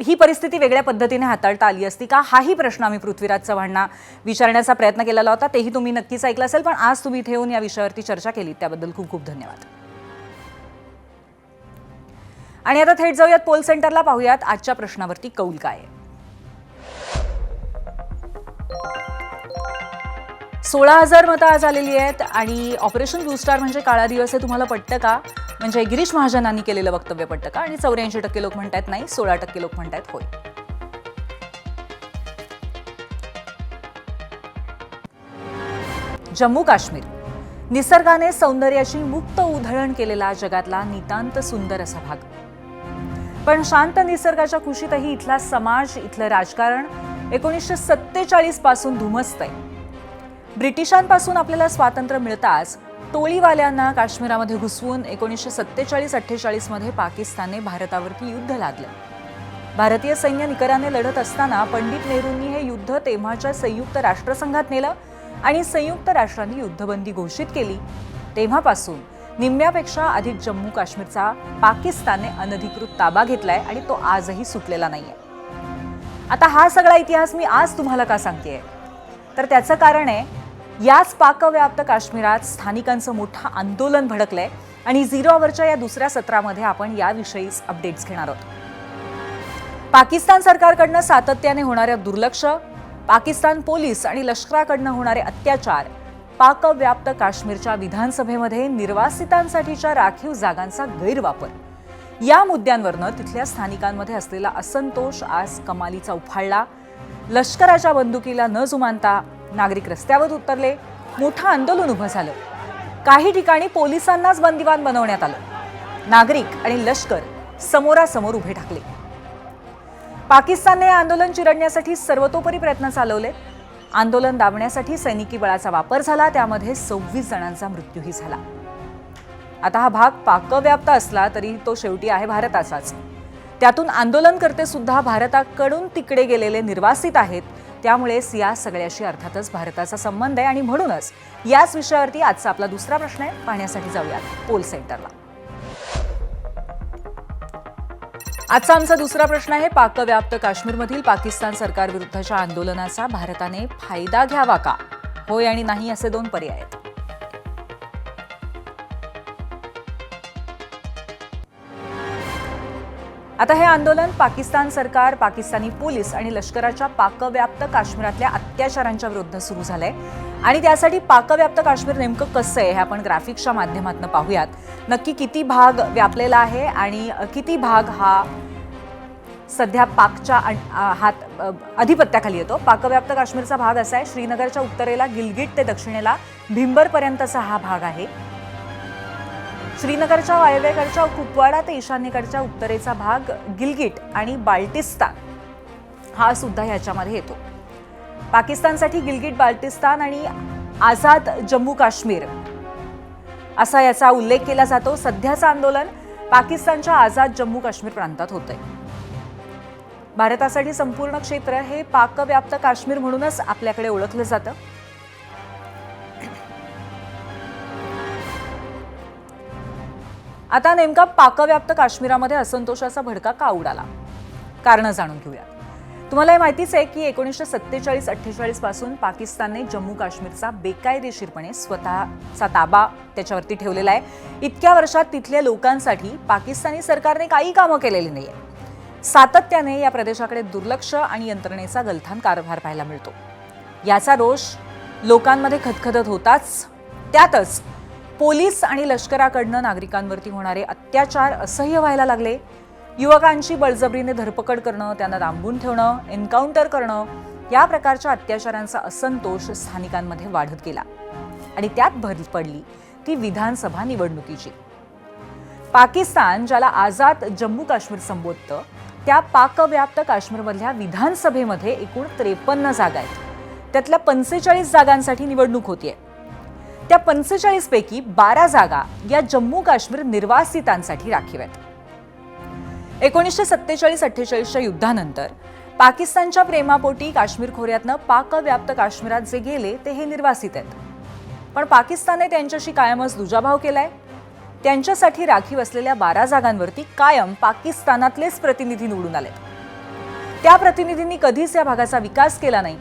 ही परिस्थिती वेगळ्या पद्धतीने हाताळता आली असती का हाही प्रश्न आम्ही पृथ्वीराज चव्हाणांना विचारण्याचा प्रयत्न केलेला होता, तेही तुम्ही नक्कीच ऐकलं असेल. पण आज तुम्ही इथे येऊन या विषयावरती चर्चा केली त्याबद्दल खूप खूप धन्यवाद. आणि आता थेट जाऊयात पोल सेंटरला, पाहूयात आजच्या प्रश्नावरती कौल काय आहे. 16,000 मतं आज आलेली आहेत आणि ऑपरेशन ब्लू स्टार म्हणजे काळा दिवस हे तुम्हाला पटतं का? म्हणजे गिरीश महाजनांनी केलेलं वक्तव्य पटतं का? आणि 84% लोक म्हणतात नाही, 16% लोक म्हणतात होय. जम्मू काश्मीर निसर्गाने सौंदर्याची मुक्त उधळण केलेला जगातला नितांत सुंदर असा भाग, पण शांत निसर्गाच्या कुशीतही इथला समाज, इथलं राजकारण 1947 पासून धुमसतंय. ब्रिटिशांपासून आपल्याला स्वातंत्र्य मिळताच टोळीवाल्यांना काश्मीरामध्ये घुसवून 1947-48 मध्ये पाकिस्तानने भारतावरती युद्ध लादलं. भारतीय सैन्य निकराने लढत असताना पंडित नेहरूंनी हे युद्ध तेव्हाच्या संयुक्त राष्ट्रसंघात नेलं आणि संयुक्त राष्ट्रांनी युद्धबंदी घोषित केली. तेव्हापासून निम्म्यापेक्षा अधिक जम्मू काश्मीरचा पाकिस्तानने अनधिकृत ताबा घेतलाय आणि तो आजही सुटलेला नाहीये. आता हा सगळा इतिहास मी आज तुम्हाला का सांगतेय, तर त्याचं कारण आहे याच पाकव्याप्त काश्मीरात स्थानिकांचं मोठं आंदोलन भडकलंय आणि झिरो आवरच्या या दुसऱ्या सत्रामध्ये आपण याविषयीच अपडेट्स घेणार आहोत. पाकिस्तान सरकारकडनं सातत्याने होणाऱ्या दुर्लक्ष, पाकिस्तान पोलीस आणि लष्कराकडनं होणारे अत्याचार, पाकव्याप्त काश्मीरच्या विधानसभेमध्ये निर्वासितांसाठीच्या राखीव जागांचा गैरवापर, या मुद्द्यांवरनं तिथल्या स्थानिकांमध्ये असलेला असंतोष आज कमालीचा उफाळला. लष्कराच्या बंदुकीला न जुमानता नागरिक रस्त्यावर उतरले, मोठं आंदोलन उभं झालं. काही ठिकाणी पोलिसांनाच बंदिवान बनवण्यात आलं. नागरिक आणि लष्कर समोरासमोर उभे ठाकले. पाकिस्तानने हे आंदोलन चिरडण्यासाठी सर्वतोपरी प्रयत्न चालवले. आंदोलन दाबण्यासाठी सैनिकी बळाचा वापर झाला, त्यामध्ये 26 जणांचा मृत्यूही झाला. आता हा भाग पाकव्याप्त असला तरी तो शेवटी आहे भारताचाच. त्यातून आंदोलनकर्ते सुद्धा भारताकडून तिकडे गेलेले निर्वासित आहेत. त्यामुळेच या सगळ्याशी अर्थातच भारताचा संबंध आहे आणि म्हणूनच याच विषयावरती आजचा आपला दुसरा प्रश्न आहे. पाहण्यासाठी जाऊयात पोल सेंटरला. आजचा आमचा दुसरा प्रश्न आहे, पाकव्याप्त काश्मीरमधील पाकिस्तान सरकारविरुद्धच्या आंदोलनाचा भारताने फायदा घ्यावा का? होय आणि नाही असे दोन पर्याय आहेत. आता हे आंदोलन पाकिस्तान सरकार, पाकिस्तानी पोलीस आणि लष्कराच्या पाकव्याप्त काश्मीरातल्या अत्याचारांच्या विरुद्ध सुरू झालंय आणि त्यासाठी पाकव्याप्त काश्मीर नेमकं कसं आहे हे आपण ग्राफिक्सच्या माध्यमातून पाहूयात. नक्की किती भाग व्यापलेला आहे आणि किती भाग हा सध्या पाकच्या अधिपत्याखाली येतो. पाकव्याप्त काश्मीरचा भाग असा आहे, श्रीनगरच्या उत्तरेला गिलगिट ते दक्षिणेला भिंबरपर्यंतचा हा भाग आहे. श्रीनगरच्या वायव्येकडच्या कुपवाडा ते ईशान्येकडच्या उत्तरेचा भाग गिलगिट आणि बाल्टिस्तान हा सुद्धा ह्याच्यामध्ये येतो. पाकिस्तानसाठी गिलगिट, बाल्टिस्तान आणि आझाद जम्मू काश्मीर असा याचा उल्लेख केला जातो. सध्याचं आंदोलन पाकिस्तानच्या आझाद जम्मू काश्मीर प्रांतात होतंय. भारतासाठी संपूर्ण क्षेत्र हे पाकव्याप्त काश्मीर म्हणूनच आपल्याकडे ओळखलं जातं. आता नेमका पाकव्याप्त काश्मीरामध्ये असंतोषाचा भडका का उडाला, कारण जाणून घेऊया. तुम्हाला हे माहितीच आहे की 1947-48 पासून पाकिस्तानने जम्मू काश्मीरचा बेकायदेशीरपणे स्वतःचा ताबा त्याच्यावरती ठेवलेला आहे. इतक्या वर्षात तिथल्या लोकांसाठी पाकिस्तानी सरकारने काही कामं केलेली नाहीये. सातत्याने या प्रदेशाकडे दुर्लक्ष आणि यंत्रणेचा गलथान कारभार पाहायला मिळतो. याचा रोष लोकांमध्ये खदखदत होताच त्यातच पोलीस आणि लष्कराकडनं नागरिकांवरती होणारे अत्याचार असह्य व्हायला लागले. युवकांची बळजबरीने धरपकड करणं, त्यांना डांबून ठेवणं, एन्काउंटर करणं, या प्रकारच्या अत्याचारांचा असंतोष स्थानिकांमध्ये वाढत गेला. आणि त्यात भर पडली ती विधानसभा निवडणुकीची. पाकिस्तान, ज्याला आझाद जम्मू काश्मीर संबोधतं, त्या पाकव्याप्त काश्मीरमधल्या विधानसभेमध्ये एकूण 53 जागा आहेत. त्यातल्या 45 जागांसाठी निवडणूक होतीये. त्या 45 पैकी 12 जागा या जम्मू काश्मीर निर्वासितांसाठी राखीव आहेत. 1947-48च्या युद्धानंतर पाकिस्तानच्या प्रेमापोटी काश्मीर खोऱ्यातनं पाकव्याप्त काश्मीरात जे गेले ते हे निर्वासित आहेत. पण पाकिस्तानने त्यांच्याशी कायमच दुजाभाव केलाय. त्यांच्यासाठी राखीव असलेल्या 12 जागांवरती कायम पाकिस्तानातलेच प्रतिनिधी निवडून आले. त्या प्रतिनिधींनी कधीच या भागाचा विकास केला नाही.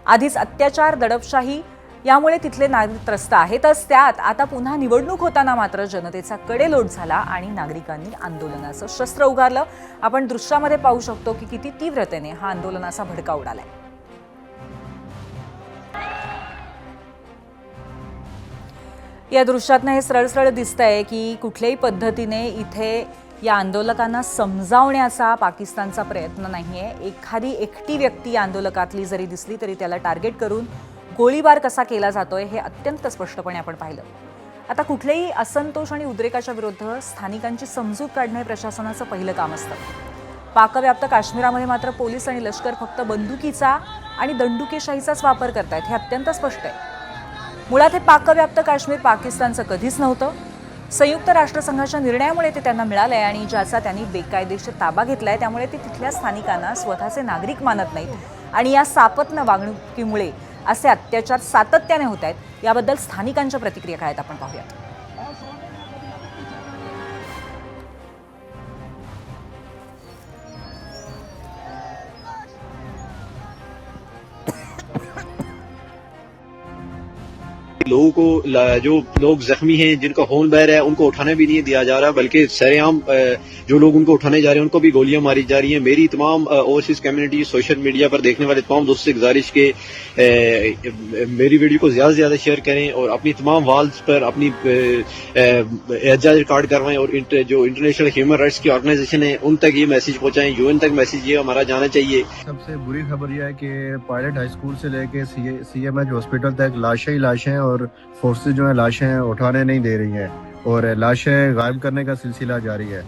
आधीच अत्याचार, दडपशाही यामुळे तिथले नागरिक त्रस्त आहेतच. त्यात आता पुन्हा निवडणूक होताना मात्र जनतेचा कडेलोट झाला आणि नागरिकांनी आंदोलनाचं शस्त्र उगारलं. आपण दृश्यामध्ये पाहू शकतो की किती तीव्रतेने हा आंदोलनाचा भडका उडालाय. या दृश्यातनं हे सरळ दिसतंय की कुठल्याही पद्धतीने इथे या आंदोलकांना समजावण्याचा पाकिस्तानचा प्रयत्न नाहीये. एखादी एकटी व्यक्ती या आंदोलकातली जरी दिसली तरी त्याला टार्गेट करून गोळीबार कसा केला जातोय हे अत्यंत स्पष्टपणे आपण पाहिलं. आता कुठलेही असंतोष आणि उद्रेकाच्या विरुद्ध स्थानिकांची समजूत काढणे प्रशासनाचं पहिलं काम असतं. पाकव्याप्त काश्मीरामध्ये मात्र पोलीस आणि लष्कर फक्त बंदुकीचा आणि दंडुकेशाहीचाच वापर करतायत हे अत्यंत स्पष्ट आहे. मुळात हे पाकव्याप्त काश्मीर पाकिस्तानचं कधीच नव्हतं. संयुक्त राष्ट्रसंघाच्या निर्णयामुळे ते त्यांना मिळालंय आणि ज्याचा त्यांनी बेकायदेशीर ताबा घेतलाय. त्यामुळे ते तिथल्या स्थानिकांना स्वतःचे नागरिक मानत नाहीत आणि या सापत्न वागणुकीमुळे असे अत्याचार सातत्याने होत आहेत. याबद्दल स्थानिकांच्या प्रतिक्रिया काय आहेत आपण पाहूयात. लोगों को, जो लोग जख्मी हैं, जिनका खून बह रहा है, उनको उठाने भी नहीं दिया जा रहा, बल्कि सरेआम जो लोग उनको उठाने जा रहे हैं उनको भी गोलियां मारी जा रही हैं. मेरी तमाम ओवरसीज कम्युनिटी, सोशल मीडिया पर देखने वाले तमाम दोस्तों से गुजारिश के मेरी वीडियो को ज्यादा से ज्यादा शेयर करें और अपनी तमाम वॉल्स पर अपनी एहतजाज रिकॉर्ड करवाएं और जो इंटरनेशनल ह्यूमन राइट्स की ऑर्गेनाइजेशन है उन तक ये मैसेज पहुंचाएं. यूएन तक मैसेज ये हमारा जाना चाहिए. सबसे बुरी खबर यह है कि पायलट हाई स्कूल से लेके सीएमएच हॉस्पिटल तक लाशें ही लाशें हैं और फोर्सेस जो है लाशें उठाने नहीं दे रही हैं और लाशें गायब करने का सिलसिला जारी है.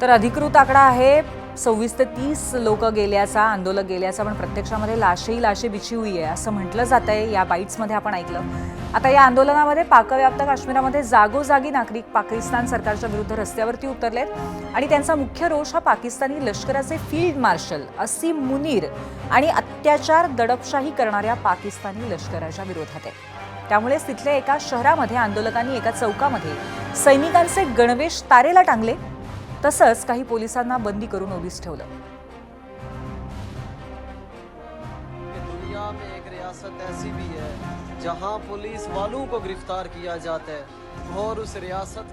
तर अधिकृत आकडा आहे 26 ते 30 लोक गेल्याचा, आंदोलक गेल्याचा, पण प्रत्यक्षामध्ये लाशे बिछी हुई आहे असं म्हटलं जात आहे. या बाईट्समध्ये आपण ऐकलं. आता या आंदोलनामध्ये पाकव्याप्त काश्मीरामध्ये जागोजागी नागरिक पाकिस्तान सरकारच्या विरुद्ध रस्त्यावरती उतरलेत आणि त्यांचा मुख्य रोष हा पाकिस्तानी लष्कराचे फील्ड मार्शल असीम मुनीर आणि अत्याचार, दडपशाही करणाऱ्या पाकिस्तानी लष्कराच्या विरोधात आहे. त्यामुळेच तिथल्या एका शहरामध्ये आंदोलकांनी एका चौकामध्ये सैनिकांचे गणवेश तारेला टांगले. तसंच काही पोलिसांना बंदी करून ओलीस ठेवलं. दुनिया में एक रियासत ऐसी भी है जहां पुलिस वालों को गिरफ्तार किया जाता है और उस रियासत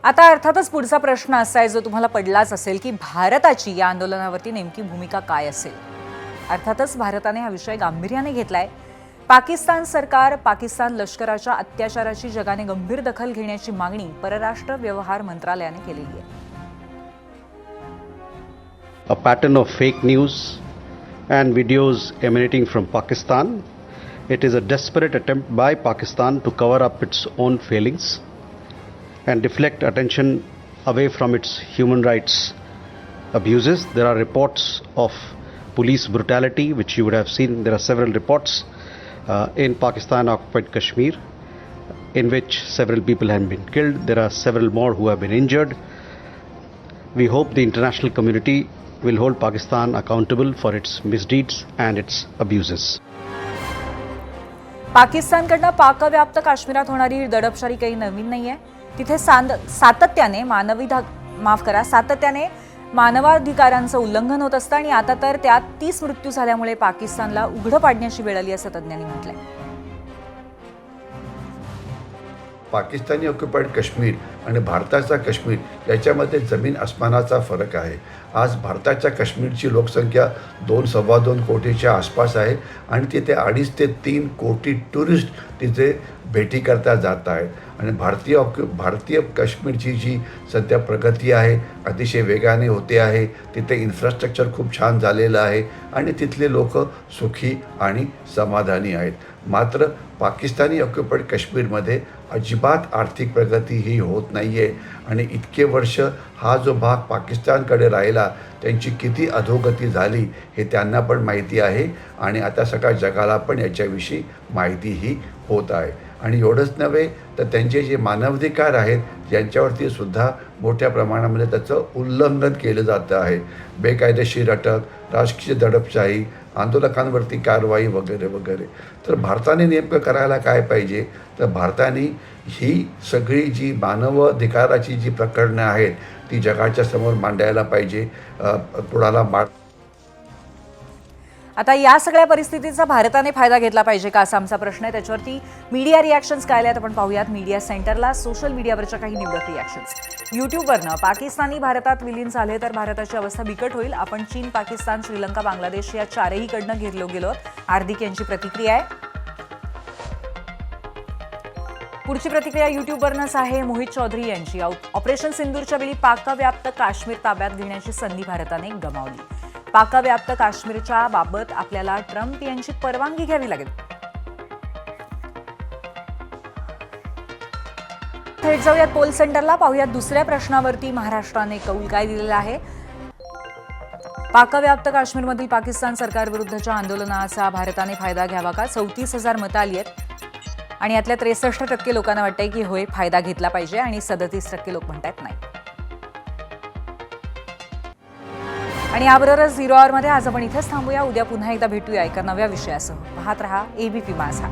आता अर्थातच पुढचा प्रश्न असा आहे जो तुम्हाला पडलाच असेल की भारताची या आंदोलनावरती नेमकी भूमिका काय असेल. अर्थातच भारताने हा विषय गांभीर्याने घेतलाय. पाकिस्तान सरकार, पाकिस्तान लष्कराच्या अत्याचाराची जगाने गंभीर दखल घेण्याची मागणी परराष्ट्र व्यवहार मंत्रालयाने केलेली आहे. A pattern of fake news and videos emanating from Pakistan. It is a desperate attempt by Pakistan to cover up its own failings and deflect attention away from its human rights abuses. There are reports of police brutality, which you would have seen. There are several reports in Pakistan-occupied Kashmir, in which several people have been killed. There are several more who have been injured. We hope the international community will hold Pakistan accountable for its misdeeds and its abuses. पाकिस्तानकडनं पाकव्याप्त काश्मीरात होणारी दडपशाही काही नवीन नाहीये. तिथे सातत्याने मानवाधिकारांचं उल्लंघन होत असतं आणि आता तर त्यात 30 मृत्यू झाल्यामुळे पाकिस्तानला उघडं पाडण्याची वेळ आली असं तज्ज्ञांनी म्हटलंय. पाकिस्तानी ऑक्युपाईड काश्मीर आणि भारताचा काश्मीर याच्यामध्ये जमीन आसमानाचा फरक आहे. आज भारताच्या काश्मीरची लोकसंख्या 2-2.25 कोटीच्या आसपास आहे आणि तिथे 2.5 ते 3 कोटी टुरिस्ट तिथे भेटी करता जात आहेत आणि भारतीय काश्मीरची जी सध्या प्रगती आहे अतिशय वेगाने होते आहे. तिथे इन्फ्रास्ट्रक्चर खूप छान झालेलं आहे आणि तिथले लोक सुखी आणि समाधानी आहेत. मात्र पाकिस्तानी ऑक्युपाईड काश्मीरमध्ये अजिबात आर्थिक प्रगती ही होत नाही आहे आणि इतके वर्ष हा जो भाग पाकिस्तानकडे राहिला त्यांची किती अधोगती झाली हे त्यांना पण माहिती आहे आणि आता सगळ्या जगाला पण याच्याविषयी माहितीही होत आहे. आणि एवढंच नव्हे तर त्यांचे जे मानवाधिकार आहेत यांच्यावरती सुद्धा मोठ्या प्रमाणामध्ये त्याचं उल्लंघन केलं जातं आहे. बेकायदेशीर अटक, राजकीय दडपशाही, आंदोलकांवरती कारवाई वगैरे वगैरे. तर भारताने नेमकं करायला काय पाहिजे तर भारताने ही सगळी जी मानवाधिकाराची जी प्रकरणं आहेत ती जगाच्या समोर मांडायला पाहिजे. कुणाला आता या सगळ्या परिस्थितीचा भारताने फायदा घेतला पाहिजे का असा आमचा प्रश्न आहे. त्याच्यावरती मीडिया रिॲक्शन्स काय आल्यात आपण पाहूयात. मीडिया सेंटरला सोशल मीडियावरच्या काही निवडक रिॲक्शन्स. यूट्यूबवरनं पाकिस्तानी भारतात विलीन झाले तर भारताची अवस्था बिकट होईल. आपण चीन, पाकिस्तान, श्रीलंका, बांगलादेश या चारहीकडनं घेरलो गेलो. हार्दिक यांची प्रतिक्रिया आहे. पुढची प्रतिक्रिया यूट्यूबवरनंच आहे मोहित चौधरी यांची. ऑपरेशन सिंदूरच्या वेळी पाकव्याप्त काश्मीर ताब्यात घेण्याची संधी भारताने गमावली. पाकव्याप्त काश्मीरच्या बाबत आपल्याला ट्रम्प यांची परवानगी घ्यावी लागेल. थेट जाऊयात पोल सेंटरला, पाहूयात दुसऱ्या प्रश्नावरती महाराष्ट्राने कौल काय दिलेला आहे. पाकव्याप्त काश्मीरमधील पाकिस्तान सरकारविरुद्धच्या आंदोलनाचा भारताने फायदा घ्यावा का? 34,000 मतं आली आहेत आणि यातल्या 63% लोकांना वाटतंय की होय फायदा घेतला पाहिजे आणि 37% लोक म्हणतात नाही. आणि याबरोबरच 0 आवरमध्ये आज आपण इथेच थांबूया. उद्या पुन्हा एकदा भेटूया एका नव्या विषयासह. पाहत रहा ABP माझा.